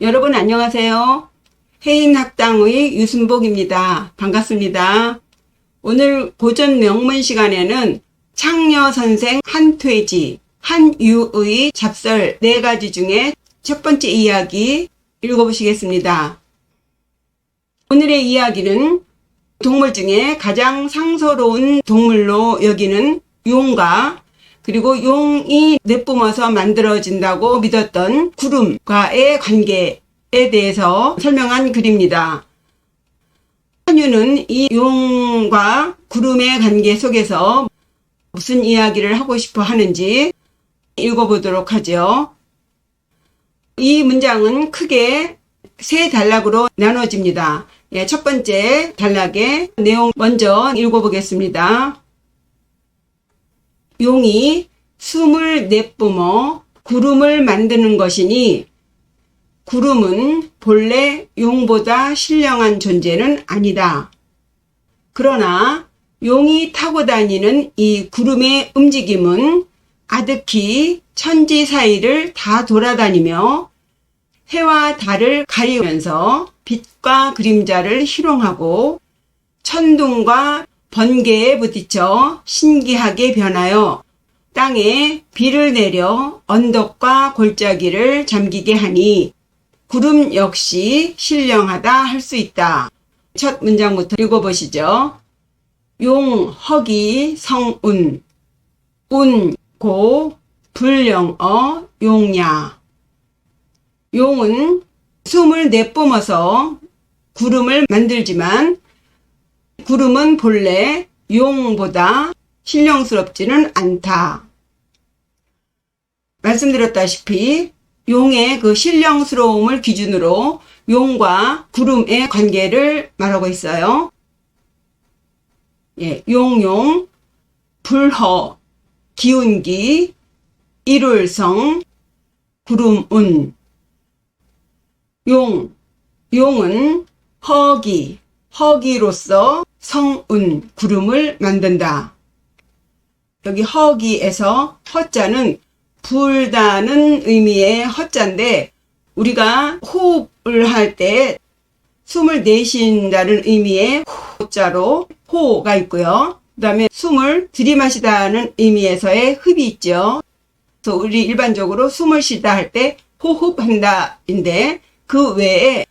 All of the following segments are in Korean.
여러분 안녕하세요. 해인학당의 유순복입니다. 반갑습니다. 오늘 고전 명문 시간에는 창녀선생 한퇴지, 한유의 잡설 4가지 중에 첫 번째 이야기 읽어보시겠습니다. 오늘의 이야기는 동물 중에 가장 상서로운 동물로 여기는 용과 그리고 용이 내뿜어서 만들어진다고 믿었던 구름과의 관계에 대해서 설명한 글입니다. 한유는 이 용과 구름의 관계 속에서 무슨 이야기를 하고 싶어 하는지 읽어보도록 하죠. 이 문장은 크게 3단락으로 나눠집니다. 첫 번째 단락의 내용 먼저 읽어보겠습니다. 용이 숨을 내뿜어 구름을 만드는 것이니 구름은 본래 용보다 신령한 존재는 아니다. 그러나 용이 타고 다니는 이 구름의 움직임은 아득히 천지 사이를 다 돌아다니며 해와 달을 가리면서 빛과 그림자를 희롱하고 천둥과 번개에 부딪혀 신기하게 변하여 땅에 비를 내려 언덕과 골짜기를 잠기게 하니 구름 역시 신령하다 할 수 있다. 첫 문장부터 읽어보시죠. 용, 허기, 성운, 운, 고, 불령어, 용야. 용은 숨을 내뿜어서 구름을 만들지만 구름은 본래 용보다 신령스럽지는 않다. 말씀드렸다시피 용의 그 신령스러움을 기준으로 용과 구름의 관계를 말하고 있어요. 용용, 불허, 기운기, 일울성, 구름운. 용은 허기로서 성운, 구름을 만든다. 여기 허기에서 허자는 불다는 의미의 허자인데 우리가 호흡을 할 때 숨을 내쉰다는 의미의 호자로 호가 있고요. 그 다음에 숨을 들이마시다는 의미에서의 흡이 있죠. 그래서 우리 일반적으로 숨을 쉬다 할 때 호흡한다 인데 그 외에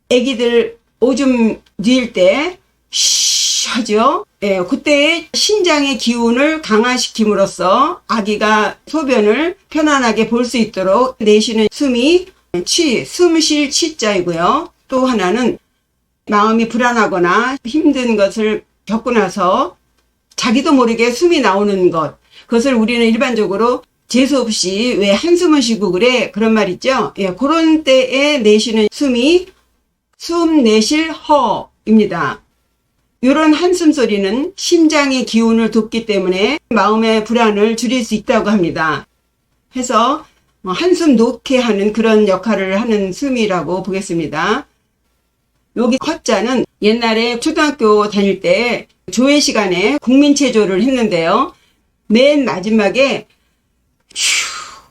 애기들 오줌 뉘일 때 쉬 하죠. 그때의 신장의 기운을 강화시킴으로써 아기가 소변을 편안하게 볼 수 있도록 내쉬는 숨이 숨쉴 치자이고요. 또 하나는 마음이 불안하거나 힘든 것을 겪고 나서 자기도 모르게 숨이 나오는 것. 그것을 우리는 일반적으로 재수없이 왜 한숨을 쉬고 그래? 그런 말 있죠. 그런 때에 내쉬는 숨이 숨 내쉴 허입니다. 이런 한숨 소리는 심장의 기운을 돋기 때문에 마음의 불안을 줄일 수 있다고 합니다. 해서 한숨 놓게 하는 그런 역할을 하는 숨이라고 보겠습니다. 여기 허자는 옛날에 초등학교 다닐 때 조회 시간에 국민체조를 했는데요. 맨 마지막에 휴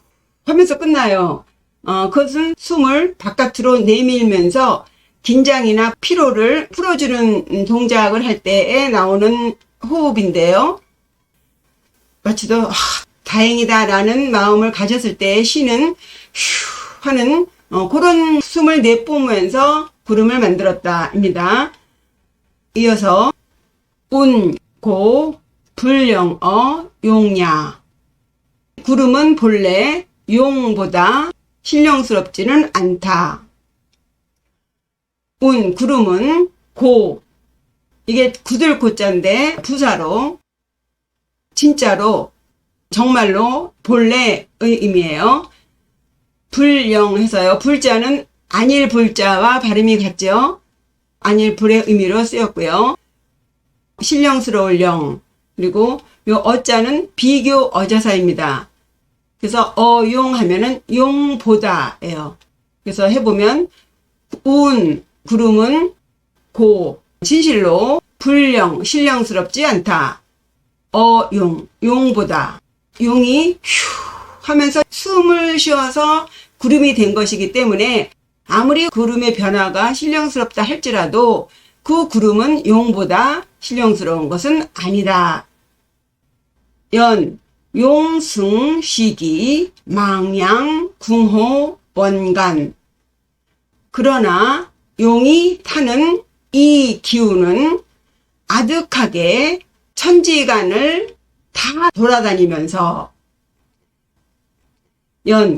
하면서 끝나요. 그것은 숨을 바깥으로 내밀면서 긴장이나 피로를 풀어주는 동작을 할 때에 나오는 호흡인데요. 마치도 다행이다 라는 마음을 가졌을 때 쉬는 휴 하는 그런 숨을 내뿜으면서 구름을 만들었다 입니다. 이어서 운, 고, 불령어, 용야. 구름은 본래 용보다 신령스럽지는 않다. 구름은 고, 이게 구들고자인데 부사로 진짜로 정말로 본래의 의미예요. 불령해서요. 불자는 안일 불자와 발음이 같죠. 안일 불의 의미로 쓰였고요. 신령스러울 령, 그리고 요 어자는 비교 어자사입니다. 그래서 어용하면은 용보다예요. 그래서 해보면 구름은 고, 진실로 불령, 신령스럽지 않다. 용보다. 용이 휴 하면서 숨을 쉬어서 구름이 된 것이기 때문에 아무리 구름의 변화가 신령스럽다 할지라도 그 구름은 용보다 신령스러운 것은 아니다. 연, 용, 승, 시기, 망양, 궁호, 원간. 그러나 용이 타는 이 기운은 아득하게 천지간을 다 돌아다니면서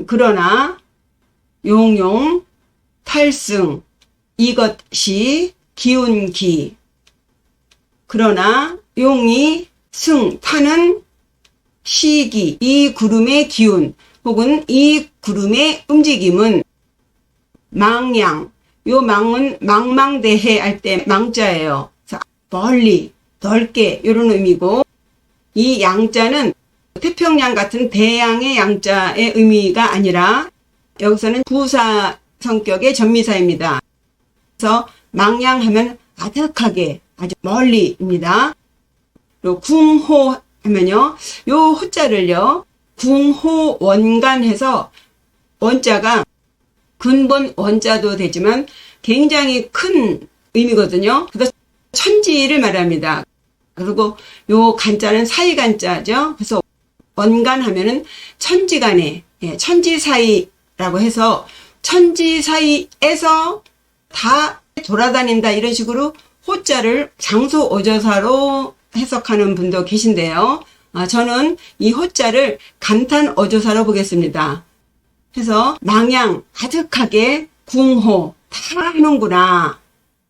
그러나 용용 탈승 이것이 기운기. 그러나 용이 타는 시기, 이 구름의 기운 혹은 이 구름의 움직임은 망양, 요 망은 망망대해 할 때 망자예요. 멀리, 넓게 이런 의미고, 이 양자는 태평양 같은 대양의 양자의 의미가 아니라 여기서는 부사 성격의 전미사입니다. 그래서 망양하면 아득하게 아주 멀리입니다. 그리고 궁호 하면요, 요 호자를요 궁호 원간해서 원자가 근본 원자도 되지만 굉장히 큰 의미거든요. 그래서 천지를 말합니다. 그리고 요 간자는 사이간자죠. 그래서 원간 하면은 천지간에, 천지 사이라고 해서 천지 사이에서 다 돌아다닌다 이런 식으로 호자를 장소 어조사로 해석하는 분도 계신데요. 저는 이 호자를 감탄 어조사로 보겠습니다. 해서 망양 아득하게 궁호 다 하는구나.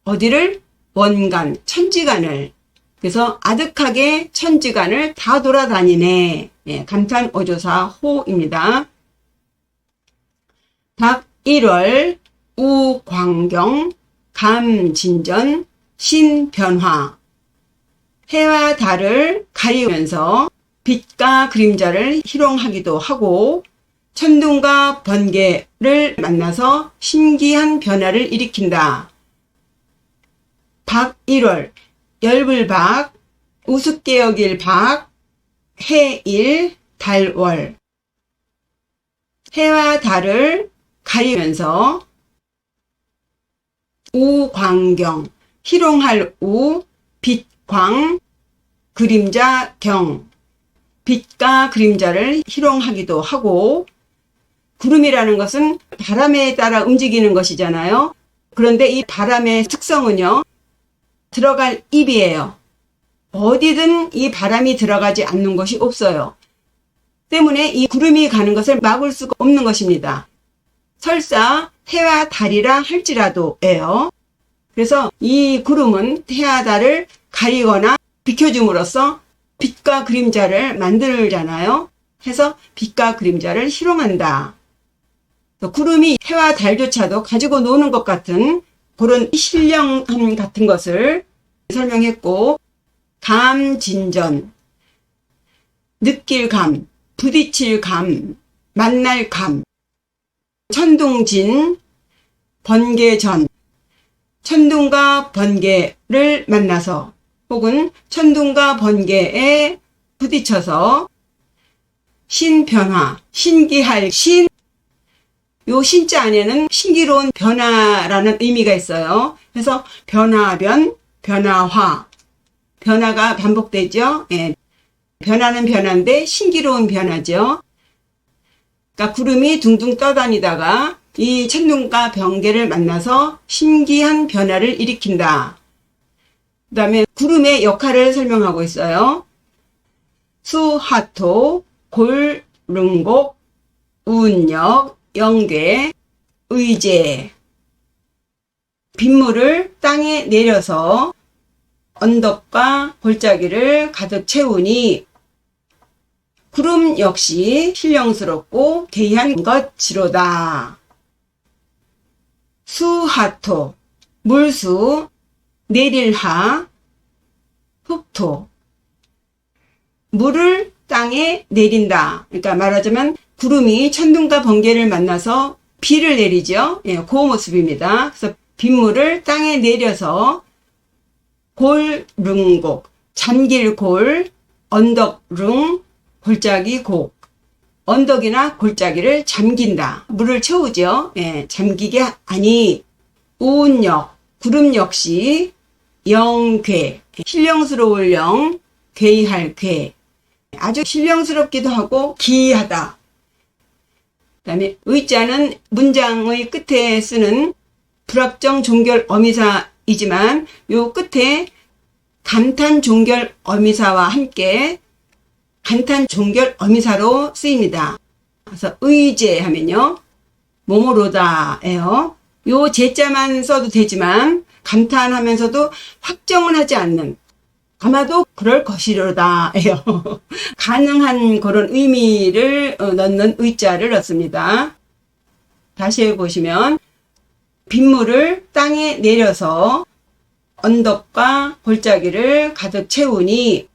어디를? 원간, 천지간을. 그래서 아득하게 천지간을 다 돌아다니네. 감탄 어조사 호입니다. 닭 1월 우광경 감진전 신변화. 해와 달을 가리면서 빛과 그림자를 희롱하기도 하고 천둥과 번개를 만나서 신기한 변화를 일으킨다. 박 1월, 열불박, 우습게 여길 박, 해일, 달월. 해와 달을 가리면서 우광경, 희롱할 우, 빛광, 그림자 경. 빛과 그림자를 희롱하기도 하고, 구름이라는 것은 바람에 따라 움직이는 것이잖아요. 그런데 이 바람의 특성은요, 들어갈 입이에요. 어디든 이 바람이 들어가지 않는 것이 없어요. 때문에 이 구름이 가는 것을 막을 수가 없는 것입니다. 설사 해와 달이라 할지라도예요. 그래서 이 구름은 해와 달을 가리거나 비켜줌으로써 빛과 그림자를 만들잖아요. 해서 빛과 그림자를 희롱한다. 구름이 해와 달조차도 가지고 노는 것 같은 그런 신령함 같은 것을 설명했고, 감진전, 느낄 감, 부딪힐 감, 만날 감, 천둥진, 번개전, 천둥과 번개를 만나서 혹은 천둥과 번개에 부딪혀서 신변화, 신기할 신, 요 신자 안에는 신기로운 변화라는 의미가 있어요. 그래서 변화변, 변화화, 변화가 반복되죠. 변화는 변화인데 신기로운 변화죠. 그러니까 구름이 둥둥 떠다니다가 이 천둥과 번개를 만나서 신기한 변화를 일으킨다. 그 다음에 구름의 역할을 설명하고 있어요. 수하토, 골릉곡, 운역, 영괴, 의제. 빗물을 땅에 내려서 언덕과 골짜기를 가득 채우니 구름 역시 신령스럽고 괴이한 것이로다. 수하토, 물수, 내릴하, 흑토. 물을 땅에 내린다. 그러니까 말하자면 구름이 천둥과 번개를 만나서 비를 내리죠. 그 모습입니다. 그래서 빗물을 땅에 내려서 골릉곡, 잠길 골, 언덕릉, 골짜기 곡. 언덕이나 골짜기를 잠긴다. 물을 채우죠. 예, 잠기게 하니 우운역, 구름 역시 영괴, 신령스러울 영, 괴이할 괴. 아주 신령스럽기도 하고 기이하다. 그 다음에 의자는 문장의 끝에 쓰는 불확정 종결 어미사이지만 요 끝에 감탄 종결 어미사와 함께 감탄 종결 어미사로 쓰입니다. 그래서 의제 하면요. 뭐뭐로다예요. 요 제자만 써도 되지만 감탄하면서도 확정은 하지 않는 아마도 그럴 것이로다예요. 가능한 그런 의미를 넣는 의자를 넣습니다. 다시 해보시면 빗물을 땅에 내려서 언덕과 골짜기를 가득 채우니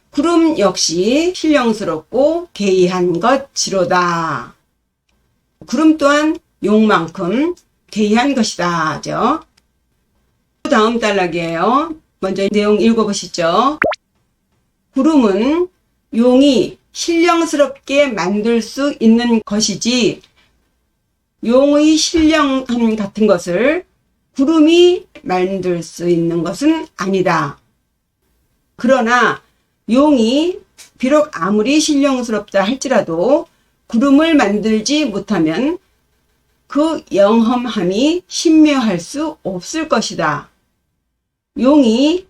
구름 역시 신령스럽고 괴이한 것이로다. 구름 또한 용만큼 괴이한 것이다. 죠. 다음 단락이에요. 먼저 내용 읽어보시죠. 구름은 용이 신령스럽게 만들 수 있는 것이지 용의 신령함 같은 것을 구름이 만들 수 있는 것은 아니다. 그러나 용이 비록 아무리 신령스럽다 할지라도 구름을 만들지 못하면 그 영험함이 신묘할 수 없을 것이다. 용이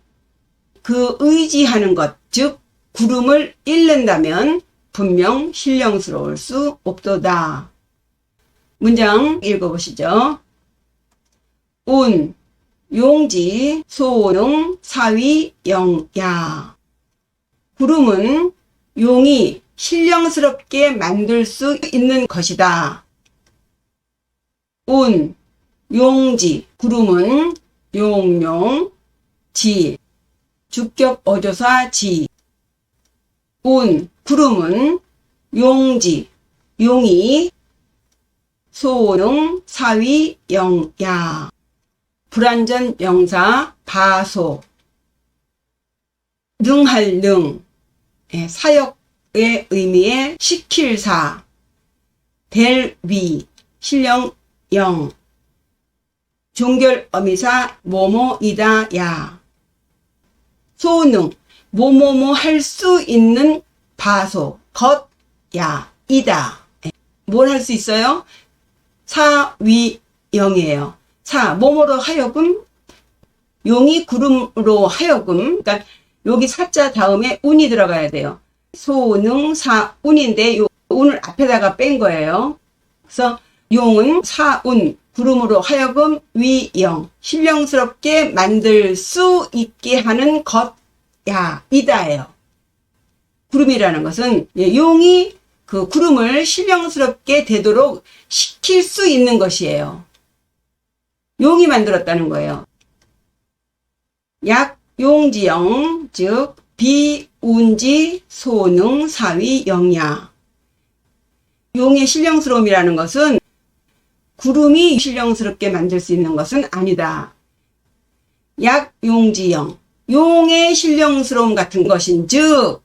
그 의지하는 것, 즉 구름을 잃는다면 분명 신령스러울 수 없도다. 문장 읽어보시죠. 운, 용지, 소능, 사위, 영야. 구름은 용이 신령스럽게 만들 수 있는 것이다. 운, 용지, 구름은 용용, 지, 주격 어조사 지. 운, 구름은 용지, 용이, 소능, 사위, 영야. 불완전 명사 바소. 능할 능, 사역의 의미의 시킬 사. 될 위, 신령 영. 종결 어미사 뭐뭐이다 야. 소능, 뭐뭐뭐 할 수 있는 바소, 것, 야, 이다. 뭘 할 수 있어요? 사, 위, 영이에요. 사, 뭐뭐로 하여금, 용이 구름으로 하여금, 그러니까 여기 사자 다음에 운이 들어가야 돼요. 소능, 사, 운인데 요 운을 앞에다가 뺀 거예요. 그래서 용은 사운, 구름으로 하여금 위영, 신령스럽게 만들 수 있게 하는 것, 야, 이다예요. 구름이라는 것은 용이 그 구름을 신령스럽게 되도록 시킬 수 있는 것이에요. 용이 만들었다는 거예요. 약, 용지영, 즉 비운지, 소능, 사위, 영야. 용의 신령스러움이라는 것은 구름이 신령스럽게 만들 수 있는 것은 아니다. 약, 용지영, 용의 신령스러움 같은 것인 즉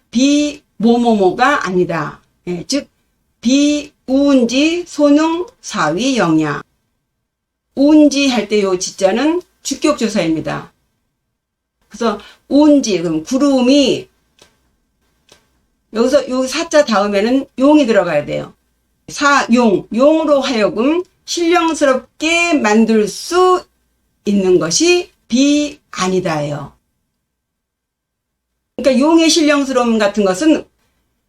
비, 뭐뭐뭐가 아니다. 즉 비, 우운지, 소능, 사위, 영야. 우운지 할 때 요 지자는 주격조사입니다. 그래서 우운지, 그럼 구름이 여기서 요 사자 다음에는 용이 들어가야 돼요. 사용, 용으로 하여금 신령스럽게 만들 수 있는 것이 비 아니다예요. 그러니까 용의 신령스러움 같은 것은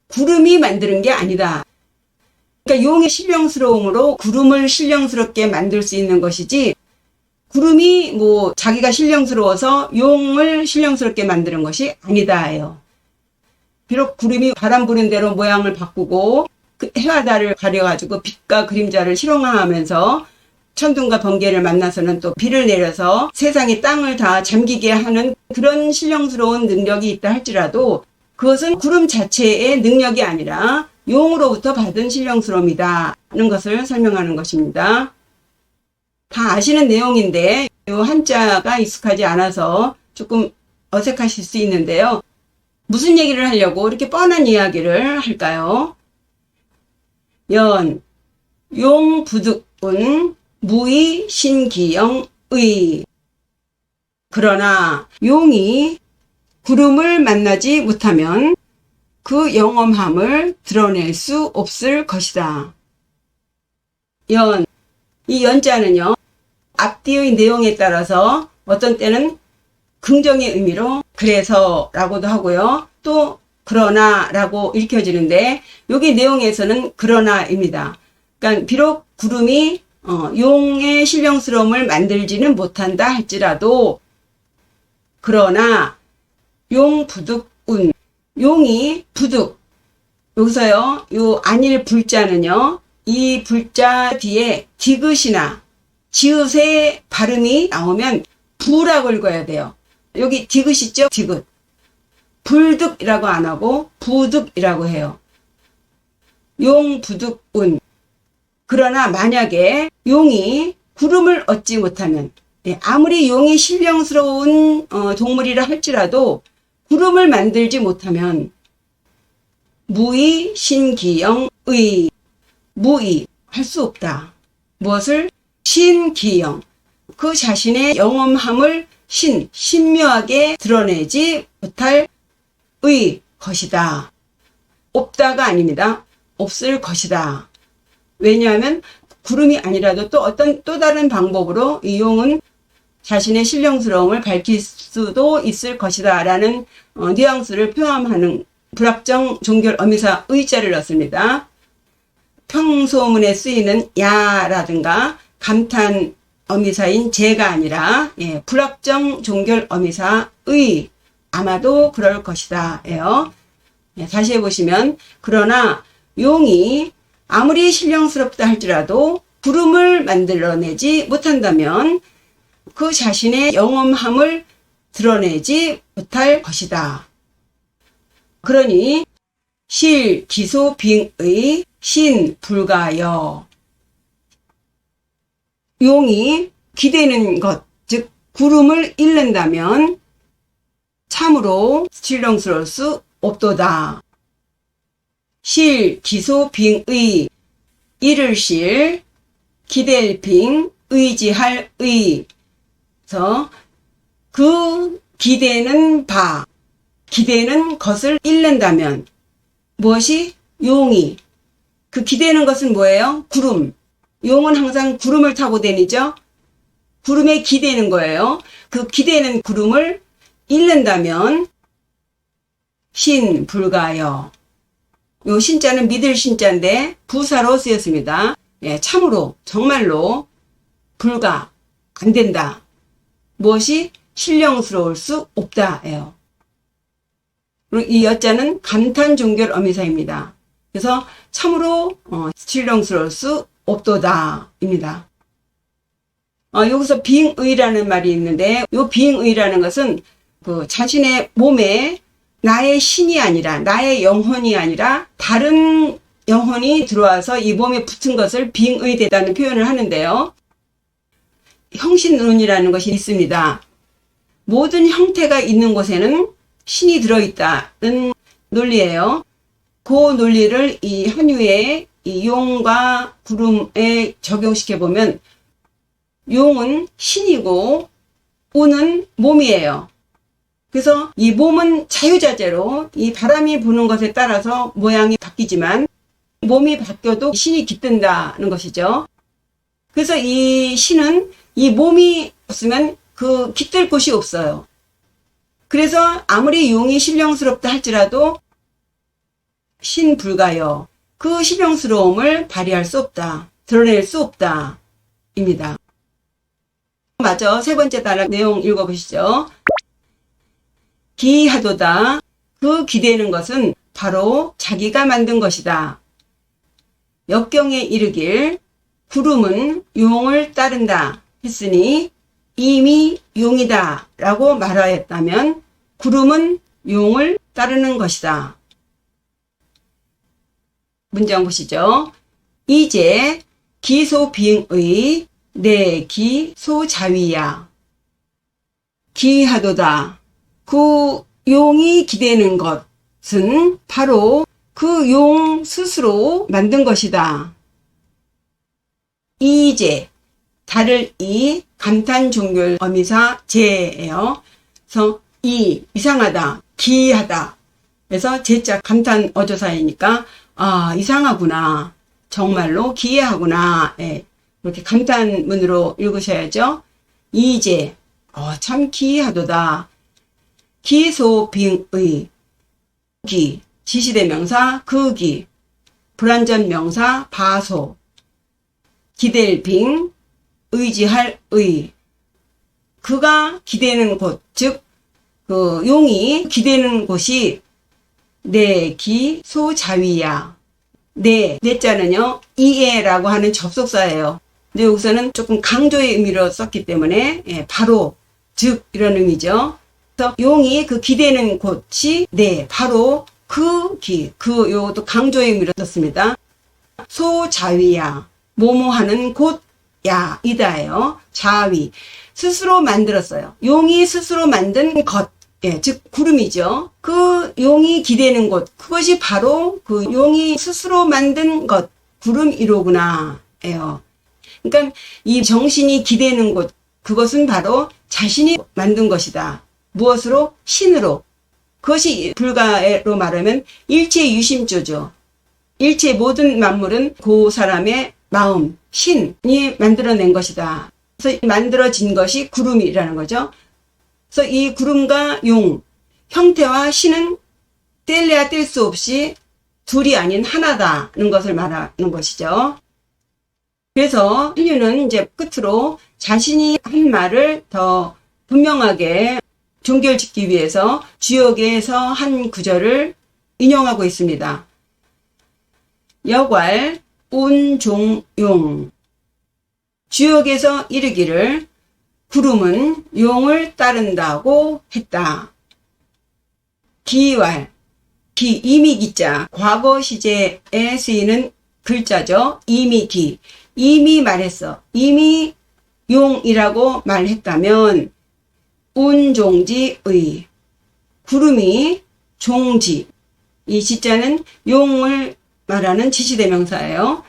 구름이 만드는 게 아니다. 그러니까 용의 신령스러움으로 구름을 신령스럽게 만들 수 있는 것이지 구름이 뭐 자기가 신령스러워서 용을 신령스럽게 만드는 것이 아니다예요. 비록 구름이 바람 부는 대로 모양을 바꾸고 그 해와 달을 가려가지고 빛과 그림자를 실용화하면서 천둥과 번개를 만나서는 또 비를 내려서 세상의 땅을 다 잠기게 하는 그런 신령스러운 능력이 있다 할지라도 그것은 구름 자체의 능력이 아니라 용으로부터 받은 신령스러움이다는 것을 설명하는 것입니다. 다 아시는 내용인데 이 한자가 익숙하지 않아서 조금 어색하실 수 있는데요. 무슨 얘기를 하려고 이렇게 뻔한 이야기를 할까요? 연, 용부득운, 무의, 신기영의. 그러나 용이 구름을 만나지 못하면 그 영험함을 드러낼 수 없을 것이다. 연, 이 연자는요, 앞뒤의 내용에 따라서 어떤 때는 긍정의 의미로 그래서 라고도 하고요. 또 그러나 라고 읽혀지는데 여기 내용에서는 그러나입니다. 그러니까 비록 구름이 용의 신령스러움을 만들지는 못한다 할지라도 그러나 용부득운, 용이 부득, 여기서요 요 안일 불자는요 이 불자 뒤에 디귿이나 지읒의 발음이 나오면 부라고 읽어야 돼요. 여기 디귿 있죠? 디귿. 불득이라고 안 하고 부득이라고 해요. 용부득운. 그러나 만약에 용이 구름을 얻지 못하면 아무리 용이 신령스러운 동물이라 할지라도 구름을 만들지 못하면 무의, 신기영의. 무의, 할 수 없다. 무엇을? 신기영. 그 자신의 영험함을 신묘하게 드러내지 못할 의 것이다. 없다가 아닙니다. 없을 것이다. 왜냐하면 구름이 아니라도 또 다른 방법으로 이 용은 자신의 신령스러움을 밝힐 수도 있을 것이다 라는 뉘앙스를 표함하는 불확정 종결 어미사 의자를 넣습니다. 평소문에 쓰이는 야라든가 감탄 어미사인 제가 아니라 불확정 종결 어미사의 아마도 그럴 것이다 예요. 다시 해보시면 그러나 용이 아무리 신령스럽다 할지라도 구름을 만들어내지 못한다면 그 자신의 영험함을 드러내지 못할 것이다. 그러니 실, 기소, 빙의, 신, 불가여. 용이 기대는 것, 즉 구름을 잃는다면 참으로 신령스러울 수 없도다. 실, 기소, 빙의, 이를 실, 기댈 빙, 의지할 의. 그래서 그 기대는 바, 기대는 것을 잃는다면 무엇이? 용이. 그 기대는 것은 뭐예요? 구름. 용은 항상 구름을 타고 다니죠? 구름에 기대는 거예요. 그 기대는 구름을 잃는다면 신, 불가여. 요 신자는 믿을 신자인데 부사로 쓰였습니다. 참으로, 정말로 불가, 안 된다. 무엇이? 신령스러울 수 없다. 예요. 그리고 이 여자는 감탄 종결 어미사입니다. 그래서 참으로 신령스러울 수 없도다 입니다. 여기서 빙의라는 말이 있는데 이 빙의라는 것은 그 자신의 몸에 나의 신이 아니라 나의 영혼이 아니라 다른 영혼이 들어와서 이 몸에 붙은 것을 빙의되다는 표현을 하는데요. 형신론이라는 것이 있습니다. 모든 형태가 있는 곳에는 신이 들어있다는 논리예요. 그 논리를 이 한유의 이 용과 구름에 적용시켜 보면 용은 신이고 우는 몸이에요. 그래서 이 몸은 자유자재로 이 바람이 부는 것에 따라서 모양이 바뀌지만 몸이 바뀌어도 신이 깃든다는 것이죠. 그래서 이 신은 이 몸이 없으면 그 깃들 곳이 없어요. 그래서 아무리 용이 신령스럽다 할지라도 신불가여. 그 신령스러움을 발휘할 수 없다. 드러낼 수 없다. 입니다. 맞아. 세 번째 단락 내용 읽어보시죠. 기하도다. 그 기대는 것은 바로 자기가 만든 것이다. 역경에 이르길 구름은 용을 따른다 했으니 이미 용이다 라고 말하였다면 구름은 용을 따르는 것이다. 문장 보시죠. 이제 기소빙의 내 기소자위야. 기하도다. 그 용이 기대는 것은 바로 그 용 스스로 만든 것이다. 이제, 달을 이, 감탄 종결 어미사 제예요. 그래서 이상하다, 기이하다. 그래서 제자 감탄 어조사이니까 이상하구나. 정말로 기이하구나. 예, 이렇게 감탄문으로 읽으셔야죠. 이제 참 기이하도다. 기소빙의 기 지시대명사 그기 불완전 명사 바소 기댈 빙 의지할 의 그가 기대는 곳 즉 그 용이 기대는 곳이 내 기소자위야. 내자는요 이에라고 하는 접속사예요. 근데 여기서는 조금 강조의 의미로 썼기 때문에 바로 즉 이런 의미죠. 그래서 용이 그 기대는 곳이 바로 요것도 강조의 의미로 썼습니다. 소자위야 뭐뭐하는 곳야 이다예요. 자위 스스로 만들었어요. 용이 스스로 만든 것 즉 구름이죠. 그 용이 기대는 곳 그것이 바로 그 용이 스스로 만든 것 구름 1호구나 예요. 그러니까 이 정신이 기대는 곳 그것은 바로 자신이 만든 것이다. 무엇으로? 신으로. 그것이 불가로 말하면 일체 유심조죠. 일체 모든 만물은 그 사람의 마음, 신이 만들어낸 것이다. 그래서 만들어진 것이 구름이라는 거죠. 그래서 이 구름과 용, 형태와 신은 뗄래야 뗄 수 없이 둘이 아닌 하나다는 것을 말하는 것이죠. 그래서 인류는 이제 끝으로 자신이 한 말을 더 분명하게 종결짓기 위해서 주역에서 한 구절을 인용하고 있습니다. 여괄 운종용 주역에서 이르기를 구름은 용을 따른다고 했다. 기왈 이미 기자 과거 시제에 쓰이는 글자죠. 이미 말했어. 이미 용이라고 말했다면 운종지의 구름이 종지 이 지자는 용을 말하는 지시대명사예요.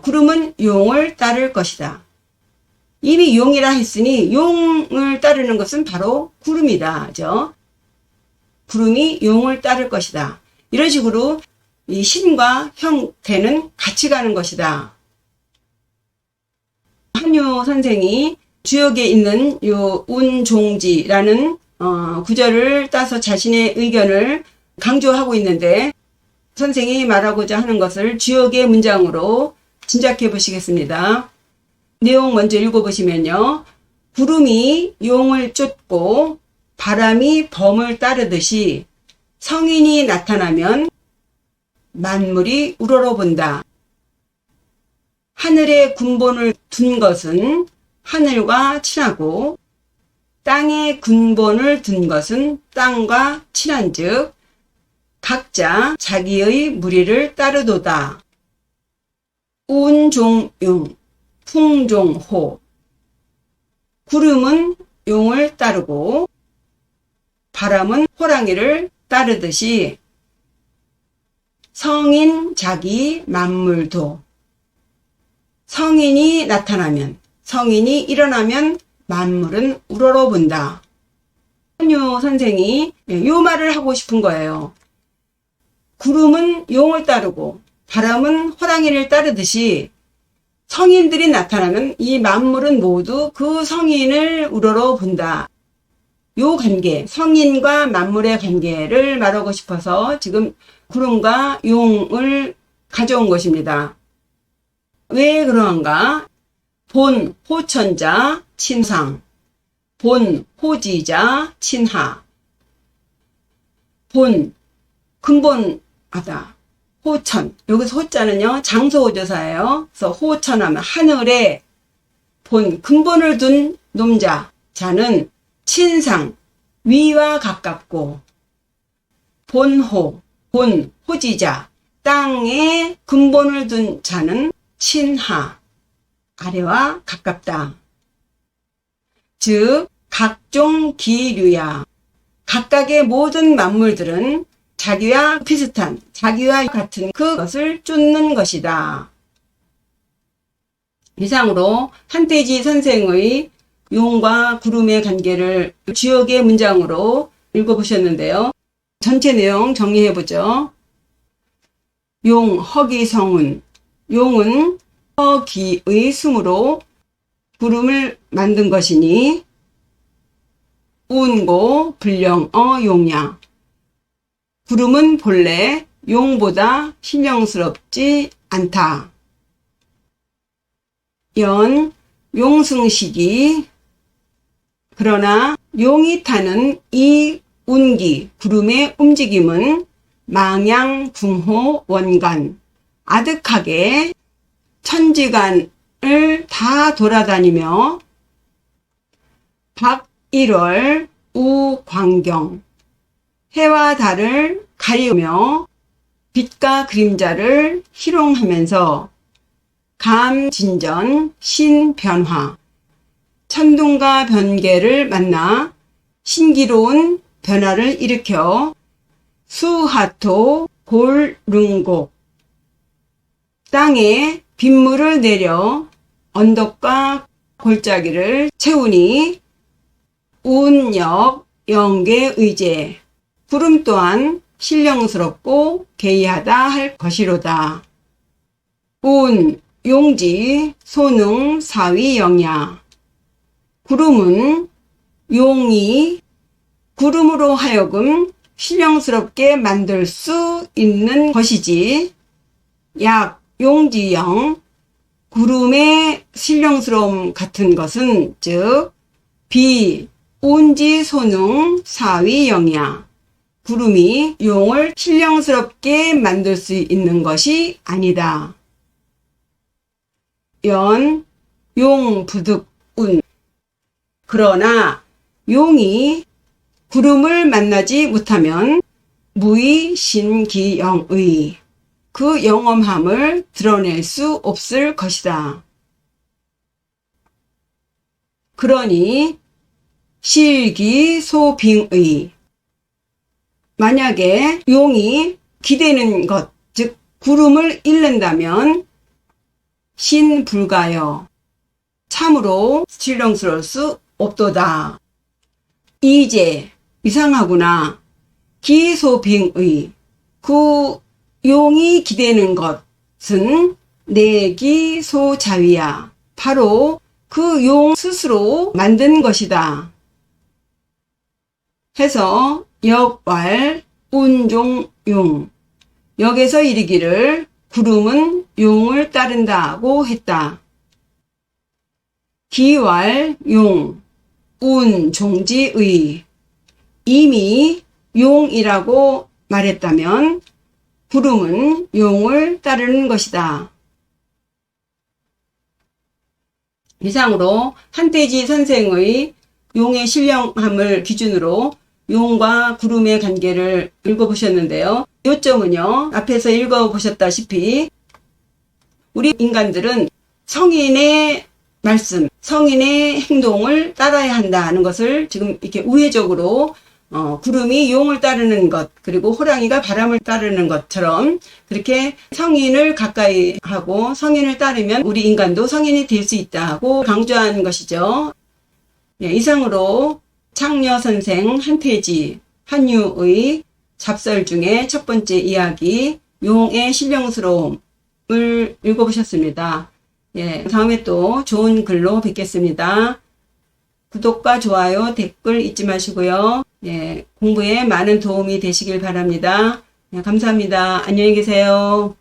구름은 용을 따를 것이다. 이미 용이라 했으니 용을 따르는 것은 바로 구름이다. 그죠? 구름이 용을 따를 것이다. 이런 식으로 이 신과 형태는 같이 가는 것이다. 한유 선생이 주역에 있는 요 운종지라는 구절을 따서 자신의 의견을 강조하고 있는데 선생이 말하고자 하는 것을 주역의 문장으로 짐작해 보시겠습니다. 내용 먼저 읽어보시면요. 구름이 용을 쫓고 바람이 범을 따르듯이 성인이 나타나면 만물이 우러러본다. 하늘에 군본을 둔 것은 하늘과 친하고 땅에 군본을 둔 것은 땅과 친한즉 각자 자기의 무리를 따르도다. 운종용 풍종호 구름은 용을 따르고 바람은 호랑이를 따르듯이 성인 자기 만물도 성인이 나타나면 성인이 일어나면 만물은 우러러본다. 한유 선생이 요 말을 하고 싶은 거예요. 구름은 용을 따르고 바람은 호랑이를 따르듯이 성인들이 나타나면 이 만물은 모두 그 성인을 우러러본다. 요 관계, 성인과 만물의 관계를 말하고 싶어서 지금 구름과 용을 가져온 것입니다. 왜 그러한가? 본 호천자 친상, 본 호지자 친하. 본 근본하다. 호천. 여기서 호자는요 장소호조사예요. 그래서 호천하면 하늘에 본 근본을 둔 놈자 자는 친상 위와 가깝고 본호 본 호지자 땅에 근본을 둔 자는 친하 아래와 가깝다. 즉 각종 기류야 각각의 모든 만물들은 자기와 비슷한, 자기와 같은 그것을 쫓는 것이다. 이상으로 한태지 선생의 용과 구름의 관계를 주요 개 문장으로 읽어보셨는데요. 전체 내용 정리해보죠. 용, 허기, 성운. 용은 허기의 숨으로 구름을 만든 것이니 운고 불령어 용야. 구름은 본래 용보다 신령스럽지 않다. 연, 용승식이. 그러나 용이 타는 이 운기, 구름의 움직임은 망양, 궁호, 원간, 아득하게 천지간을 다 돌아다니며 박1월 우광경, 해와 달을 가리우며 빛과 그림자를 희롱하면서 감진전, 신변화, 천둥과 번개를 만나 신기로운 변화를 일으켜 수하토 골릉곡, 땅에 빗물을 내려 언덕과 골짜기를 채우니 운역 영계의제, 구름 또한 신령스럽고 괴이하다 할 것이로다. 운, 용지, 소능, 사위, 영야. 구름은 용이 구름으로 하여금 신령스럽게 만들 수 있는 것이지, 약, 용지영, 구름의 신령스러움 같은 것은 즉 비, 운지, 소능, 사위, 영야. 구름이 용을 신령스럽게 만들 수 있는 것이 아니다. 연, 용, 부득, 운. 그러나 용이 구름을 만나지 못하면 무의, 신, 기, 영의, 그 영험함을 드러낼 수 없을 것이다. 그러니 실기, 소빙의, 만약에 용이 기대는 것, 즉 구름을 잃는다면 신불가여, 참으로 신령스러울 수 없도다. 이제 이상하구나. 기소빙의, 그 용이 기대는 것은 내기소자위야. 바로 그 용 스스로 만든 것이다. 해서 역왈 운종용, 역에서 이르기를 구름은 용을 따른다고 했다. 기왈 용, 운 종지의, 이미 용이라고 말했다면 구름은 용을 따르는 것이다. 이상으로 한태지 선생의 용의 신령함을 기준으로 용과 구름의 관계를 읽어보셨는데요. 요점은요, 앞에서 읽어보셨다시피 우리 인간들은 성인의 말씀, 성인의 행동을 따라야 한다는 것을 지금 이렇게 우회적으로 구름이 용을 따르는 것, 그리고 호랑이가 바람을 따르는 것처럼 그렇게 성인을 가까이 하고 성인을 따르면 우리 인간도 성인이 될 수 있다고 강조하는 것이죠. 네, 이상으로 창녀 선생 한태지, 한유의 잡설 중에 첫 번째 이야기, 용의 신령스러움을 읽어보셨습니다. 예, 다음에 또 좋은 글로 뵙겠습니다. 구독과 좋아요, 댓글 잊지 마시고요. 예, 공부에 많은 도움이 되시길 바랍니다. 예, 감사합니다. 안녕히 계세요.